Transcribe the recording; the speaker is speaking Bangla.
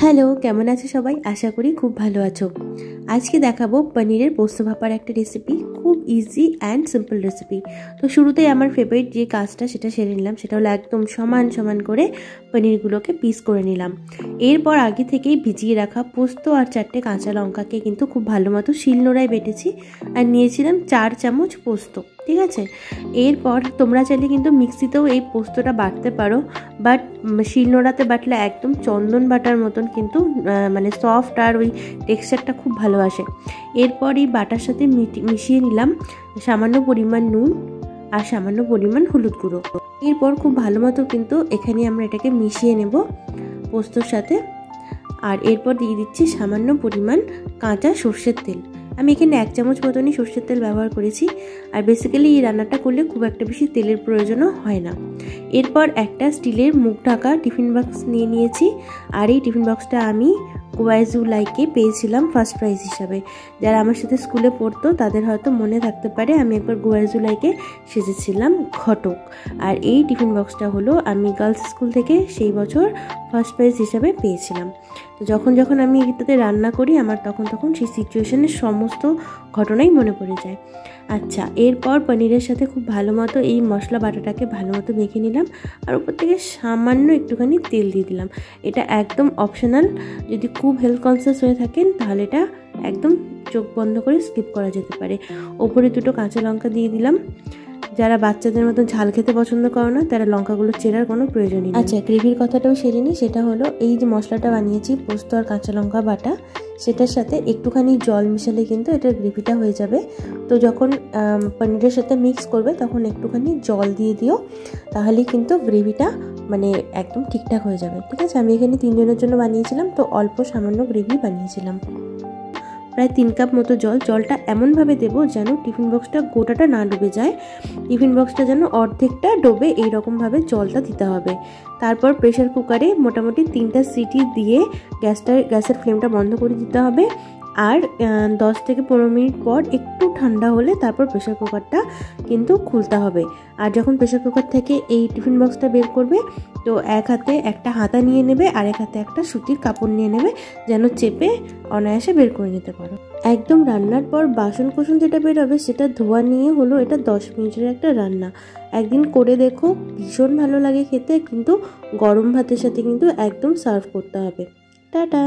হ্যালো, কেমন আছো সবাই? আশা করি খুব ভালো আছো। আজকে দেখাবো পনিরের পোস্ত ভাপার একটা রেসিপি, খুব ইজি অ্যান্ড সিম্পল রেসিপি। তো শুরুতেই আমার ফেভারিট যে কাজটা সেটা সেরে নিলাম, সেটা হলো একদম সমান সমান করে পনিরগুলোকে পিস করে নিলাম। এরপর আগে থেকেই ভিজিয়ে রাখা পোস্ত আর 4টে কাঁচা লঙ্কাকে কিন্তু খুব ভালো মতো শিলনোড়ায় বেটেছি আর নিয়েছিলাম 4 চামচ পোস্ত। ঠিক আছে, এরপর তোমরা চাইলে কিন্তু মিক্সিতেও এই পোস্তটা বাটতে পারো, বাট শিলনোড়াতে বাটলে একদম চন্দন বাটার মতন কিন্তু মানে সফট আর ওই টেক্সচারটা খুব ভালো আসে। এরপর এই বাটার সাথে মিশিয়ে নিলাম সামান্য পরিমাণ নুন আর সামান্য পরিমাণ হলুদ গুঁড়ো। এরপর খুব ভালো মতো কিন্তু এখানে আমরা এটাকে মিশিয়ে নেব পোস্তর সাথে। আর এরপর দিয়ে দিচ্ছি সামান্য পরিমাণ কাঁচা সর্ষের তেল। আমি এখানে 1 চামচ মতনই সর্ষের তেল ব্যবহার করেছি। আর বেসিক্যালি এই রান্নাটা করলে খুব একটা বেশি তেলের প্রয়োজনও হয় না। এরপর একটা স্টিলের মুখ ঢাকা টিফিন বক্স নিয়ে নিয়েছি। আর এই টিফিন বক্সটা আমি গোয়াইজুলাইকে পেয়েছিলাম ফার্স্ট প্রাইজ হিসাবে। যারা আমার সাথে স্কুলে পড়তো তাদের হয়তো মনে থাকতে পারে, আমি একবার গোয়াইজুলাইকে সেজেছিলাম ঘটক। আর এই টিফিন বক্সটা হলো আমি গার্লস স্কুল থেকে সেই বছর ফার্স্ট প্রাইজ হিসাবে পেয়েছিলাম। তো যখন যখন আমি এটাতে রান্না করি আমার তখন সেই সিচুয়েশনের সমস্ত ঘটনাই মনে পড়ে যায়। আচ্ছা, এরপর পনিরের সাথে খুব ভালো মতো এই মশলা বাটাটাকে ভালো মতো মেখে নিলাম। আর উপর থেকে সামান্য একটুখানি তেল দিয়ে দিলাম। এটা একদম অপশনাল, যদি খুব হেলথ কনসিয়াস হয়ে থাকেন তাহলে এটা একদম চোখ বন্ধ করে স্কিপ করা যেতে পারে। ওপরে 2টো কাঁচা লঙ্কা দিয়ে দিলাম। যারা বাচ্চাদের মতো ঝাল খেতে পছন্দ করে না তারা লঙ্কাগুলো চেরার কোনো প্রয়োজনই নেই। আচ্ছা, গ্রেভির কথাটাও সেরে নিই। সেটা হলো এই যে মশলাটা বানিয়েছি পোস্ত আর কাঁচা লঙ্কা বাটা, সেটার সাথে একটুখানি জল মিশালে কিন্তু এটার গ্রেভিটা হয়ে যাবে। তো যখন পনিরের সাথে মিক্স করবে তখন একটুখানি জল দিয়ে দিও, তাহলেই কিন্তু গ্রেভিটা মানে একদম ঠিকঠাক হয়ে যাবে। ঠিক আছে, আমি এখানে 3 জনের জন্য বানিয়েছিলাম, তো অল্প সামান্য গ্রেভি বানিয়েছিলাম। প্রায় 3 কাপ মতো জলটা এমনভাবে দেবো যেন টিফিন বক্সটা গোটাটা না ডুবে যায়, টিফিন বক্সটা যেন অর্ধেকটা ডোবে এইরকমভাবে জলটা দিতে হবে। তারপর প্রেশার কুকারে মোটামুটি 3টা সিটি দিয়ে গ্যাসের ফ্লেমটা বন্ধ করে দিতে হবে। আর 10 থেকে 15 মিনিট পর একটু ঠান্ডা হলে তারপর প্রেশার কুকারটা কিন্তু খুলতে হবে। আর যখন প্রেশার কুকার থেকে এই টিফিন বক্সটা বের করবে তো এক হাতে একটা হাতা নিয়ে নেবে আর এক হাতে একটা সুতির কাপড় নিয়ে নেবে, যেন চেপে অনায়াসে বের করে নিতে পারো। একদম রান্নার পর বাসন কোসন যেটা বেরোবে সেটা ধোয়া নিয়ে হলো এটা 10 মিনিটের একটা রান্না। একদিন করে দেখো, ভীষণ ভালো লাগে খেতে, কিন্তু গরম ভাতের সাথে কিন্তু একদম সার্ভ করতে হবে। টাটা।